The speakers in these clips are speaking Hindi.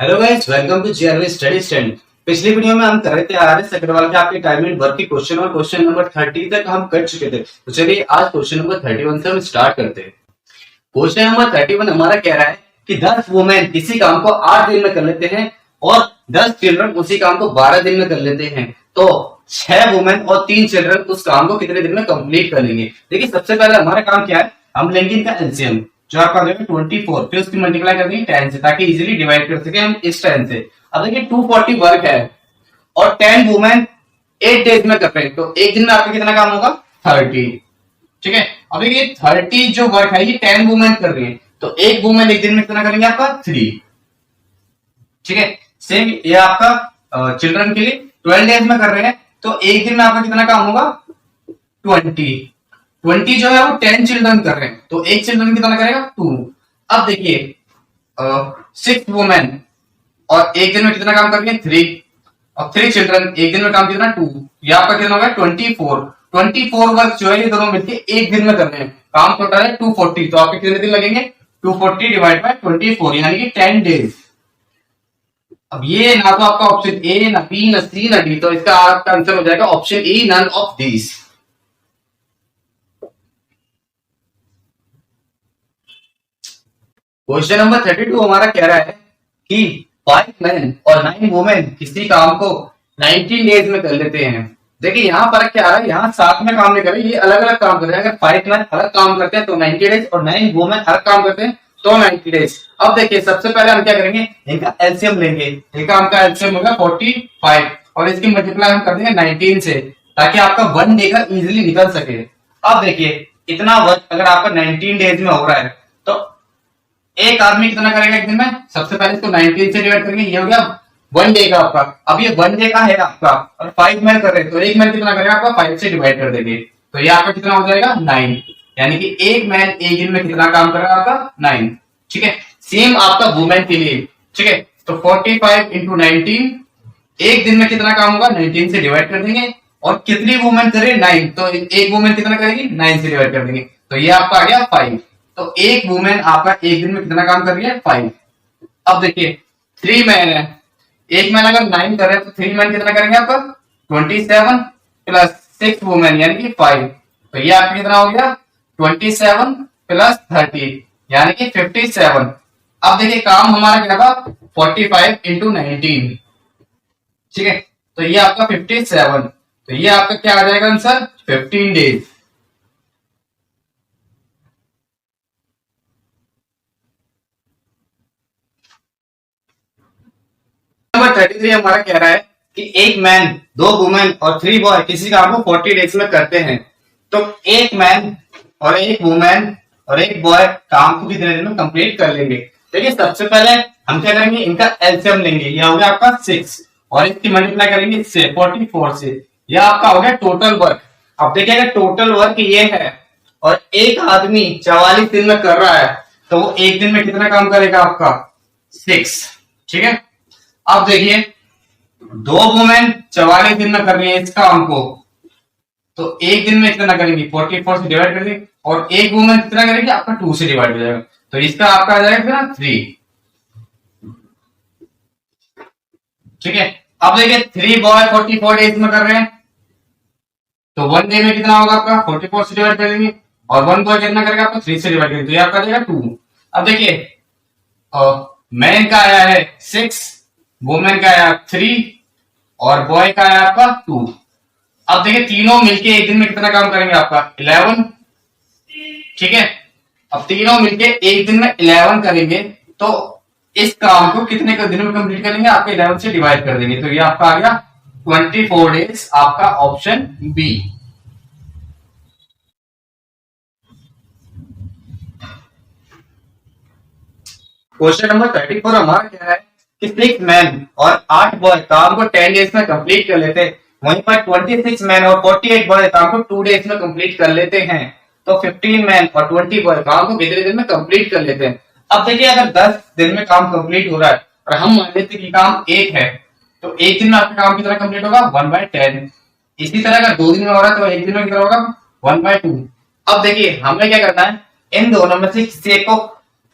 Hello guys, welcome to GRV study stand. पिछली वीडियो में हम कर रहे थे आरएस अग्रवाल के आपके टाइम वर्क की क्वेश्चन और क्वेश्चन नंबर 30 तक हम कर चुके थे। तो चलिए आज क्वेश्चन नंबर 31 से हम स्टार्ट करते हैं। क्वेश्चन नंबर 31 हमारा कह रहा है कि 10 वुमेन किसी काम को 8 दिन में कर लेते हैं और 10 चिल्ड्रन उसी काम को 12 दिन में कर लेते हैं। तो 6 वुमेन और 3 चिल्ड्रन उस काम को कितने दिन में कंप्लीट कर लेंगे। देखिए सबसे पहले हमारा काम क्या है, हम लेंगे इनका एलसीएम जो आपका आ जाएगा 24, फिर उसकी मल्टीप्लाई कर देंगे 10 से ताकि इजीली डिवाइड कर सके हम इस 10 से। अब देखिए 240 वर्क है और 10 वुमेन 8 डेज में कर रहे हैं, तो एक दिन में आपका कितना काम होगा 30। ठीक है, अब देखिए 30 जो वर्क है ये 10 वुमेन कर रही है, तो एक वुमेन एक दिन में कितना करेंगे आपका 3। ठीक है, सेम ये आपका चिल्ड्रन के लिए 12 डेज में कर रहे हैं, तो एक दिन में आपका कितना काम होगा 20 जो है वो 10 चिल्ड्रन कर रहे हैं, तो एक चिल्ड्रन कितना करेगा 2। अब देखिए 6 वुमेन और एक दिन में कितना काम करेंगे 3, और 3 चिल्ड्रन एक दिन में काम कितना 2, ये आपका कितना होगा 24 वर्क जो है ये दोनों मिलके एक दिन में कर रहे हैं, काम टोटल है 240, तो आपके कितने दिन लगेंगे 240 डिवाइड बाय 24 यानी कि 10 डेज। अब ये ना तो आपका ऑप्शन ए, ना बी, ना सी, ना डी, तो इसका आपका आंसर हो जाएगा option A, none of these. Question number 32 हमारा कह रहा है कि 5 मैन और 9 वुमेन किसी काम को 19 डेज में कर लेते हैं। देखिए यहाँ फर्क क्या आ रहा है, यहाँ साथ में काम नहीं कर रहे, ये अलग अलग काम कर रहे हैं। अगर 5 मैन अलग काम करते हैं तो 90 डेज और 9 वुमेन अलग काम करते हैं तो 90 डेज। अब देखिए सबसे पहले हम क्या करेंगे, इनका एलसीएम लेंगे। एक काम का एलसीएम होगा 45 और इसकी मल्टीप्लाई हम कर देंगे 19 से ताकि आपका 1 डे का इजिली निकल सके। अब देखिए इतना वर्क अगर आपका 19 डेज में हो रहा है तो एक आदमी कितना करेगा एक दिन में, सबसे पहले इसको 19 से डिवाइड करेंगे, ये हो गया 1 डे का आपका। अब ये 1 डे का है आपका और 5 मैन कर रहे हैं, तो एक मैन कितना करेगा आपका 5 से डिवाइड कर देंगे, तो ये आपका कितना हो जाएगा 9, यानी कि एक मैन एक दिन में कितना काम करेगा आपका 9। ठीक है, सेम आपका वुमेन के लिए। ठीक है, तो 45 इंटू 19 एक दिन में कितना काम होगा 19 से डिवाइड कर देंगे, और कितनी वुमेन करे 9, तो एक वुमेन कितना करेगी 9 से डिवाइड कर देंगे, तो ये आपका आ गया 5। तो एक वुमेन आपका एक दिन में कितना काम कर रही है 5। अब देखिए 3 मैन है, एक मैन अगर 9 कर रहे हैं तो 3 मैन कितना करेंगे आपका 27 प्लस 6 वुमेन यानी कि 5, तो ये आपका कितना हो गया 27 प्लस 30 यानी कि 57। अब देखिए काम हमारा क्या था 45 इंटू 19। ठीक है, तो ये आपका 57, तो ये आपका क्या आ जाएगा आंसर 15 डेज। नंबर 33 हमारा कह रहा है कि एक मैन, 2 वुमेन और 3 बॉय किसी काम को 40 डेज में करते हैं, तो एक मैन और एक वुमेन और एक बॉय काम को कितने दिन में कंप्लीट कर लेंगे। देखिए सबसे पहले हम क्या करेंगे, इनका एलसीएम लेंगे, यह हो गया आपका 6 और इसकी मल्टीप्लाई करेंगे इससे 44 से, यह आपका हो गया टोटल वर्क। अब देखिएगा टोटल वर्क ये है और एक आदमी 44 दिन में कर रहा है, तो वो एक दिन में कितना काम करेगा आपका 6। ठीक है, अब देखिए 2 वुमेन 44 दिन में कर रही है इस काम को, तो एक दिन में कितना करेंगी 44 से डिवाइड कर देंगे, और एक वुमेन कितना करेगी आपका 2 से डिवाइड हो जाएगा, तो इसका आपका आ जाएगा फिर 3। ठीक है, अब देखिए 3 बॉय 44 डेज में कर रहे हैं, तो 1 डे में कितना होगा आपका 44 से डिवाइड कर देंगे, और 1 बॉय कितना करेगा आपका 3 से डिवाइड करेंगे, तो ये आपका आ जाएगा 2। अब देखिए मैन का आया है 6, वुमेन का आया 3 और बॉय का आया आपका 2। अब देखिए तीनों मिलके एक दिन में कितना काम करेंगे आपका 11। ठीक है, अब तीनों मिलके एक दिन में 11 करेंगे, तो इस काम को कितने दिन में कंप्लीट करेंगे आपके 11 से डिवाइड कर देंगे, तो ये आपका आ गया 24 डेज, आपका ऑप्शन बी। क्वेश्चन नंबर 34 हमारा क्या है कि 6 मैन और 8 बॉय काम को 10 डेज में कंप्लीट कर लेते हैं, वहीं पर 26 मैन और 48 बॉय काम को 2 डेज में कंप्लीट कर लेते हैं, तो 15 मैन और 20 बॉय काम को कितने दिन में कंप्लीट कर लेते हैं। अब देखिए अगर 10 दिन में काम कंप्लीट हो रहा है और हम मान लेते कि काम 1 है, तो एक दिन में आपका काम कितना कंप्लीट होगा 1/10। इसी तरह अगर 2 दिन में हो रहा है तो एक दिन में कितना होगा 1/2। अब देखिए हमें क्या करना है, इन दोनों में से किसी एक को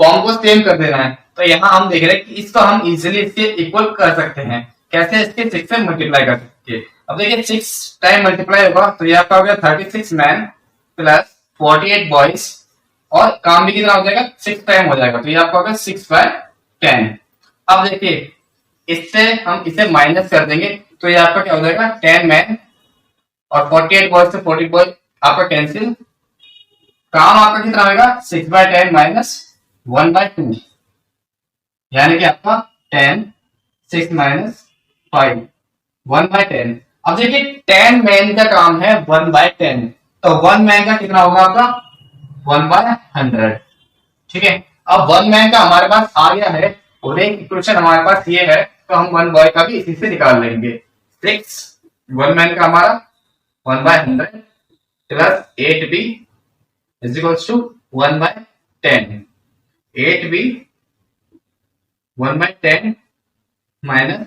फॉर्म को सेम कर देना है, तो यहाँ हम देख रहे हैं कि इसको हम इजिली इसके इक्वल कर सकते हैं। कैसे? इसके 6 से मल्टीप्लाई कर सकते हैं। अब देखिए 6 टाइम मल्टीप्लाई होगा तो ये आपका हो गया 36 मैन प्लस 48 बॉयज, और काम भी कितना हो जाएगा? 6 टाइम हो जाएगा, तो ये आपका होगा 6/10। अब देखिए इससे हम इसे माइनस कर देंगे तो ये आपका क्या हो जाएगा? 10 मैन और 48 बॉयज से 40 बॉयज आपका कैंसिल, काम आपका कितना होगा? 6/10 माइनस 1/2, यानी कि आपका 10, 6 माइनस 5, 1/10। अब देखिए 10 मैन का काम है 1/10, तो 1 मैन का कितना होगा आपका? 1/100। ठीक है, अब 1 मैन का हमारे पास आ गया है और एक इक्वेशन हमारे पास ये है, तो हम 1 बॉय का भी इसी से निकाल लेंगे। 6 1 मैन का हमारा 1/100 plus 8b is equals to 1/10। 8b 1/10 minus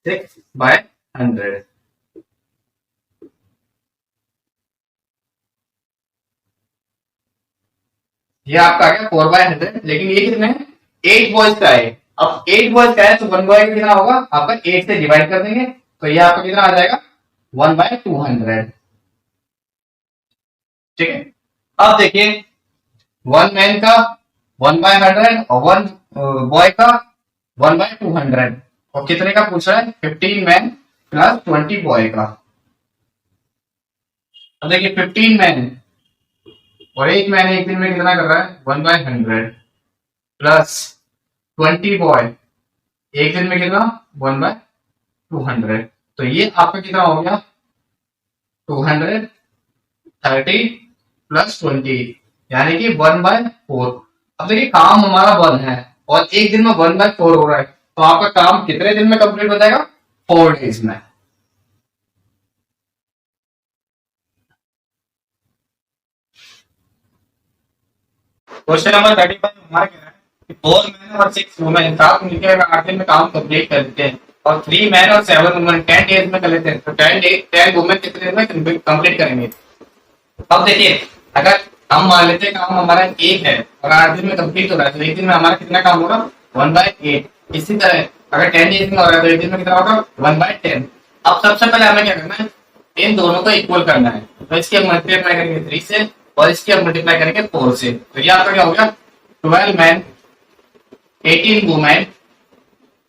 6/100। ये आपका आ गया 4/100, लेकिन ये कितने हैं? 8 बॉयज का है। अब 8 बॉयज का है तो 1 बॉय कितना होगा आपका? 8 से डिवाइड कर देंगे तो ये आपका कितना आ जाएगा? 1/200। ठीक है, अब देखिए 1 मैन का 1/100 और 1 बॉय का 1/200, और कितने का पूछ रहा है? 15 मैन प्लस 20 बॉय का। अब देखिए 15 मैन और 1 मैन एक दिन में कितना कर रहा है? 1/100 प्लस 20 बॉय एक दिन में कितना? 1/200, तो ये आपका कितना हो गया? 230 प्लस 20, यानी कि 1/4। अब देखिए काम हमारा 1 है और एक दिन में 1/4 हो रहा है, तो आपका काम कितने दिन में कंप्लीट हो जाएगा? 4 डेज में। क्वेश्चन नंबर 35 हमारा कह रहा है कि 4 मैन और 6 वुमेन साथ मिलकर 8 दिन में काम कंप्लीट कर देते हैं, और 3 मैन और 7 वुमेन 10 डेज में कर लेते हैं, तो 10 वुमेन कितने दिन में कंप्लीट करेंगे? अब देखिए अगर हम मान लेते हैं काम हमारा 1 है और 8 दिन में कंप्लीट हो रहा है, तो एक दिन में हमारा कितना काम होगा? 1/8। इसी तरह अगर 10 डेज में हो रहा है तो एक दिन में कितना होगा? 1/10। अब सबसे पहले हमें क्या करना है? इन दोनों को इक्वल करना है, तो इसके मल्टीप्लाई करेंगे 3 से और इसके अब मल्टीप्लाई करेंगे 4 से, तो ये आपका क्या हो गया? 12 मैन 18 वुमेन,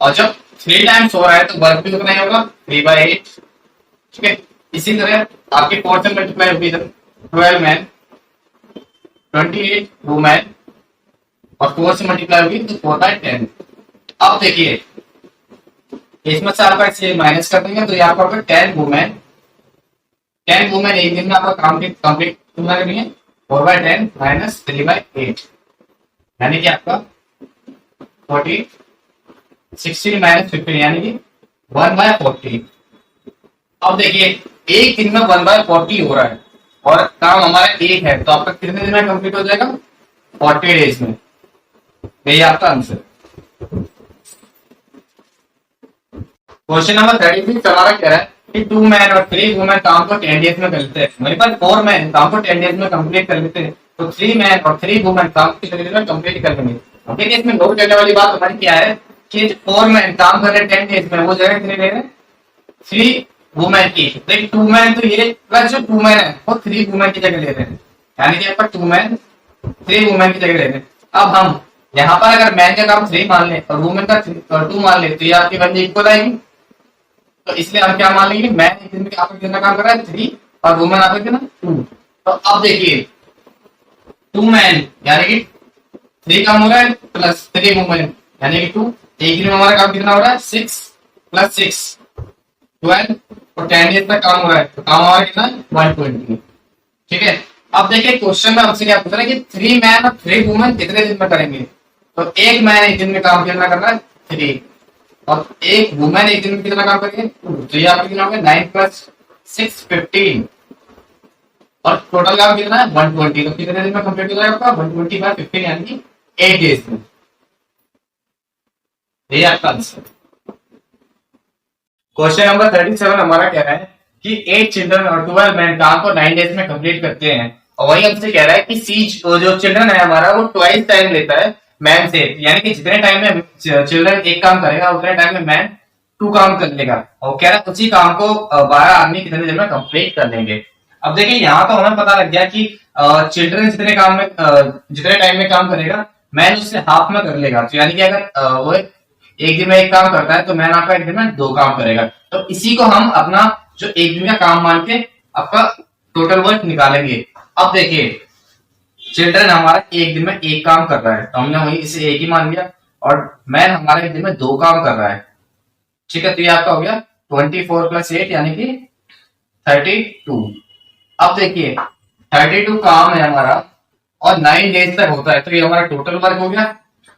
और जब 3 टाइम्स हो रहा है तो वर्क भी कितना ही होगा? 3/8। ठीक है, इसी तरह आपके 4 से मल्टीप्लाई होगी 12 मैन 28 वुमेन, और 4 से मल्टीप्लाई होगी तो 4/10। अब देखिए इसमें से आपका इसे माइनस कर देंगे तो ये आपका 10 वुमेन एक दिन में आपका काम कंप्लीट कितना करेंगे? 4/10 माइनस 3/8, यानी कि आपका 40 16 माइनस 15, यानी कि 1/40। अब देखिए एक दिन में 1/40 हो रहा है और काम हमारा 1 है, तो आपका कितने दिन में कंप्लीट हो जाएगा? 40 डेज में। यही आपका आंसर। क्वेश्चन नंबर 36 हमारा कह रहा है कि 2 मैन और 3 वुमेन काम को 10 डेज में कर लेते हैं। मेरे पास 4 मैन काम को 10 डेज में कंप्लीट कर लेते हैं, तो 3 मैन और 3 वुमेन काम को कितने दिन में कंप्लीट कर लेंगे? देखिए इसमें नोट करने वाली बात हमारी क्या है कि 4 मैन काम कर रहे हैं 10 डेज में, वो जगह कितने ले रहे हैं? 3 वुमेन की। देखिए 2 मैन तो ये प्लस जो 2 मैन है वो 3 वुमेन की जगह ले रहे हैं, यानी कि आपका 2 मैन 3 वुमेन की जगह ले रहे हैं। अब हम यहाँ पर अगर मैन का काम 3 मान ले और वुमेन का 2 मान ले, तो ये आपकी वैल्यू इक्वल आएगी, तो इसलिए हम क्या मान लेंगे? मैन एक दिन में आपका कितना काम कर रहा है? 3, और वुमेन आपका कितना? 2। तो अब देखिए 2 मैन यानी कि 3 काम हो रहा है प्लस 3 वुमेन यानी कि 2, एक दिन में हमारा काम कितना हो रहा है? 6 प्लस 6 12, और 10 डेज तक काम हो रहा है, तो काम हमारा कितना? 120। ठीक है, अब देखिए क्वेश्चन में हमसे क्या पूछ रहा है कि 3 मैन और 3 वुमेन कितने दिन में करेंगे? तो एक मैन एक दिन में काम कितना कर रहा है? 3, और एक वुमेन एक दिन में कितना काम करेंगे? 2, तो ये आपका कितना होगा? 9 प्लस 6 15, और टोटल काम कितना है? 120, तो कितने दिन में कंप्लीट हो जाएगा आपका? 120/15 यानी कि 8 डेज में। ये आपका आंसर। क्वेश्चन नंबर 37 हमारा कह रहा है कि 8 चिल्ड्रन और 12 मैन काम को 9 डेज में कंप्लीट करते हैं, और वही हमसे कह रहा है कि सी जो चिल्ड्रन है हमारा वो ट्वाइस टाइम लेता है मैन से, यानी कि जितने टाइम में चिल्ड्रन एक काम करेगा उतने टाइम में मैन 2 काम कर लेगा। और कह रहा है उसी काम को 12 आदमी कितने देर में कंप्लीट कर लेंगे। अब देखिए यहाँ तो हमें पता लग गया कि चिल्ड्रन जितने काम में जितने टाइम में काम करेगा मैन उससे हाफ में कर लेगा। तो यानी कि अगर वो एक दिन में एक काम करता है तो मैन आपका एक दिन में 2 काम करेगा। तो इसी को हम अपना जो एक दिन का काम मान के आपका टोटल वर्क निकालेंगे। अब देखिए चिल्ड्रन हमारा एक दिन में एक काम कर रहा है तो हमने वही इसे एक ही मान लिया, और मैन हमारा एक दिन में 2 काम कर रहा है। ठीक है, तो ये आपका हो गया 24 + 8 यानी कि 32। अब देखिए 32 काम है हमारा और 9 डेज तक होता है, तो ये हमारा टोटल वर्क हो गया।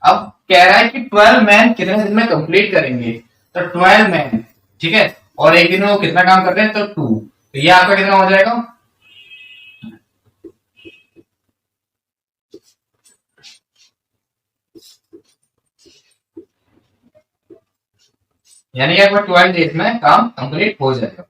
अब कह रहा है कि 12 मैन कितने दिन में कंप्लीट करेंगे, तो 12 मैन, ठीक है, और एक दिन में वो कितना काम कर रहे हैं, तो 2, तो ये आपका कितना हो जाएगा, यानी कि आपका 12 डेज में काम कंप्लीट हो जाएगा।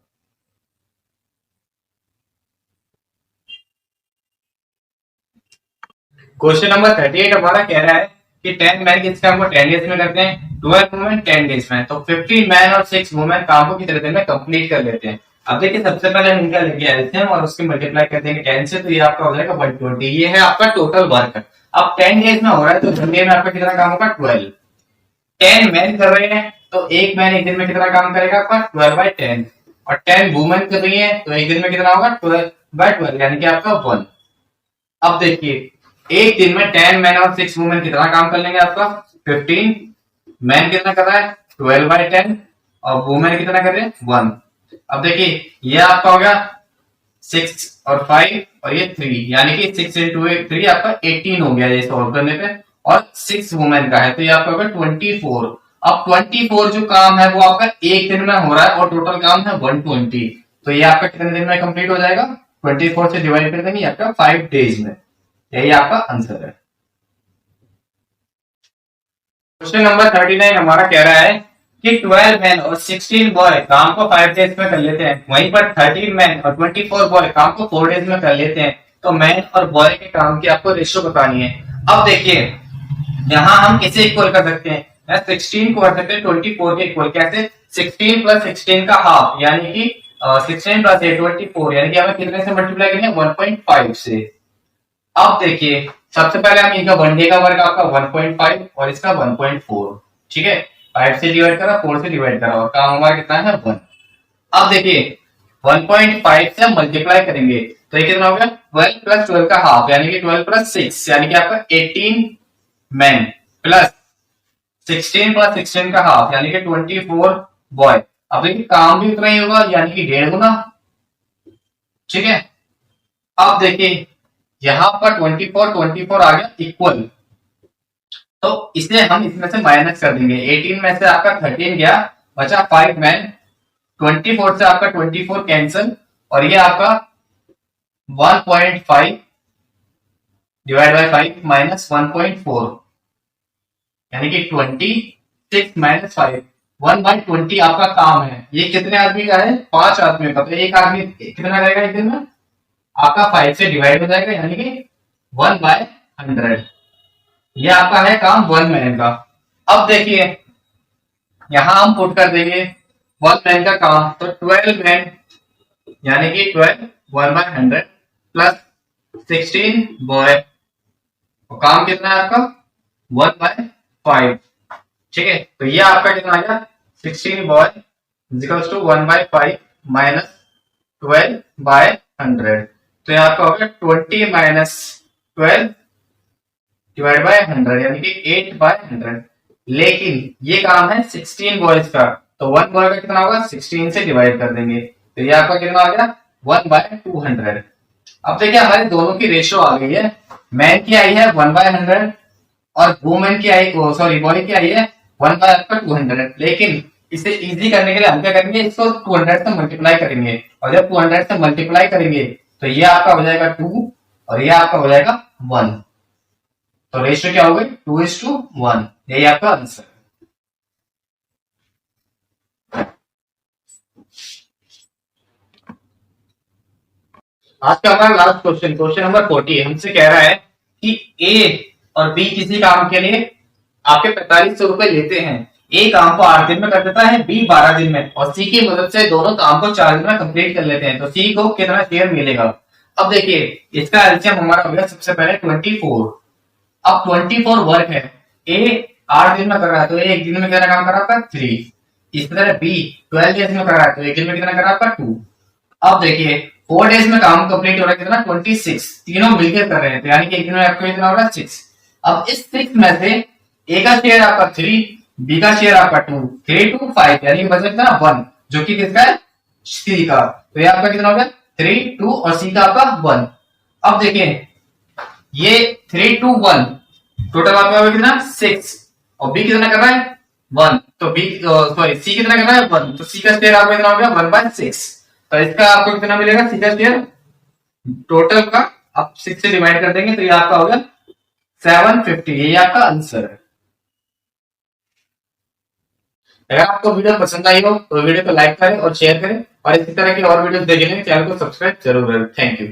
क्वेश्चन नंबर 38 हमारा कह रहा है कि 10 मैन किस काम को 10 डेज में करते हैं, 12 वुमेन 10 डेज में, तो 15 मैन और 6 वुमेन काम को कितने दिन में कंप्लीट कर लेते हैं। अब देखिए सबसे पहले हम इनका लेके एलसीएम और उसके मल्टीप्लाई कर देंगे 10 से, तो ये आपका हो जाएगा 120। ये है आपका टोटल वर्क। अब 10 डेज में हो रहा है तो 1 डे में आपका कितना काम होगा, 12। 10 मैन कर रहे हैं तो एक मैन एक दिन में कितना काम करेगा आपका, 12/10, और 10 वुमेन कर रही है तो एक दिन में कितना होगा, 12/12, यानी कि आपका 1। अब देखिए एक दिन में 10 मैन और 6 वुमेन कितना काम कर लेंगे आपका, 15। मैन कितना कर रहा है, 12/10, और वुमेन कितना कर रहे हैं, 1। अब देखिए ये आपका हो गया 6 और 5 और ये 3, यानी कि 6 × 3 आपका 18 हो गया ये सॉल्व करने पे, और 6 वुमेन का है तो ये आपका होगा 24। अब 24 जो काम है वो आपका एक दिन में हो रहा है और टोटल काम है 120, तो ये आपका कितने दिन में कंप्लीट हो जाएगा, 24 से डिवाइड कर देंगे आपका 5 डेज में। यही आपका आंसर है। क्वेश्चन नंबर 39 हमारा कह रहा है कि 12 मैन और 16 बॉय काम को 5 डेज में कर लेते हैं, वहीं पर 13 मैन और 24 बॉय काम को 4 डेज में कर लेते हैं, तो मैन और बॉय के काम की आपको रेशियो बतानी है। अब देखिए यहाँ हम किसे इक्वल कर सकते हैं, 16 को कर सकते हैं 24 के इक्वल, कैसे, 16 + 16 का हाफ, यानी कि 16 + 8 24, यानी कि हमें कितने से मल्टीप्लाई करेंगे, 1.5 से। अब देखिए सबसे पहले हम इनका 1 डे का वर्क आपका 1.5 और इसका 1.4, ठीक है, 5 से डिवाइड करा, 4 से डिवाइड करा, और काम हमारा कितना है, 1। अब देखिए 1.5 से हम मल्टीप्लाई करेंगे तो ये कितना हो गया, 12 + 12 का हाफ, यानी कि 12 + 6, यानी कि आपका 18 मैन प्लस 16 + 16 का हाफ, यानी कि 24 बॉय। अब देखिए काम भी उतना ही होगा, यानी कि 1.5 गुना, ठीक है। अब देखिए यहां पर 24 आ गया इक्वल, तो इसे हम इसमें से माइनस कर देंगे, 18 में से आपका 13 गया, बचा 5 मैन, 24 से आपका 24 कैंसिल, और ये आपका 1.5 डिवाइड बाय 5 माइनस 1.4, यानी कि 26 माइनस 5, 1/20 आपका काम है। ये कितने आदमी का है, 5 आदमी का, तो एक आदमी कितना रहेगा एक दिन में, आपका 5 से डिवाइड हो जाएगा, यानी कि 1/100। ये आपका है काम 1 मैन का। अब देखिए यहां हम पुट कर देंगे 1 मैन का काम, तो 12 मैन, यानी कि 12 1/100 प्लस 16 बॉय, और काम कितना है आपका 1/5, ठीक है। तो ये आपका कितना आ गया, 16 बॉय इक्वल्स टू 1/5 माइनस 12/100, तो ये आपका हो गया 20 माइनस 12 डिवाइड बाय 100, यानी कि 8/100। लेकिन ये काम है 16 बॉयज का, तो 1 बॉय का कितना होगा, 16 से डिवाइड कर देंगे, तो ये आपका कितना आ गया 1/200। अब देखिए हमारे दोनों की रेशियो आ गई है, मैन की आई है 1/100 और वुमेन की आई, सॉरी बॉय की आई है 1/200। लेकिन इसे इजी करने के लिए हम क्या करेंगे, इसको 200 से मल्टीप्लाई करेंगे, और जब 200 से मल्टीप्लाई करेंगे तो ये आपका हो जाएगा 2 और ये आपका हो जाएगा 1, तो रेशियो क्या हो गई 2:1। यही आपका आंसर। आज का हमारा लास्ट क्वेश्चन, क्वेश्चन नंबर 40 हमसे कह रहा है कि ए और बी किसी काम के लिए आपके 4500 रुपए लेते हैं। ए काम को 8 दिन में कर देता है, बी 12 दिन में, और सी की मदद से दोनों काम को 4 दिन में कंप्लीट कर लेते हैं। तो सी को कितना शेयर मिलेगा? अब देखिए इसका एलसीएम हमारा हो गया सबसे पहले 24। अब 24 वर्क है, ए 8 दिन में कर रहा है तो एक दिन में कितना काम कर रहा है आपका 3। इस तरह बी 12 डेज में कर रहा है तो एक दिन में कितना कर रहा है आपका 2। अब देखिए 4 डेज में काम कंप्लीट हो रहा है कितना 26, तीनों मिलकर कर रहे हैं तो यानी कि एक दिन में आपको कितना हो रहा है 6। अब इस 6 में से ए का शेयर आपका 3, बी का शेयर आपका 2, 3 2 5 यानी कि बचा कितना 1, जो कि किसका है? सी का। तो ये आपका कितना हो गया 3 2 और सी का आपका 1। अब देखिए ये 3 2 1 टोटल आपका होगा कितना 6, और बी कितना कर रहा है 1, तो बी सॉरी सी कितना कर रहा है 1, तो सी का शेयर आपका कितना हो गया 1/6। तो इसका आपको कितना मिलेगा सी का शेयर टोटल का? आप 6 से डिवाइड कर देंगे तो ये आपका होगा 750। ये आपका आंसर है। अगर आपको वीडियो पसंद आई हो तो वीडियो को लाइक करें और शेयर करें, और इसी तरह की और वीडियो देखने के लिए चैनल को सब्सक्राइब जरूर करें। Thank you.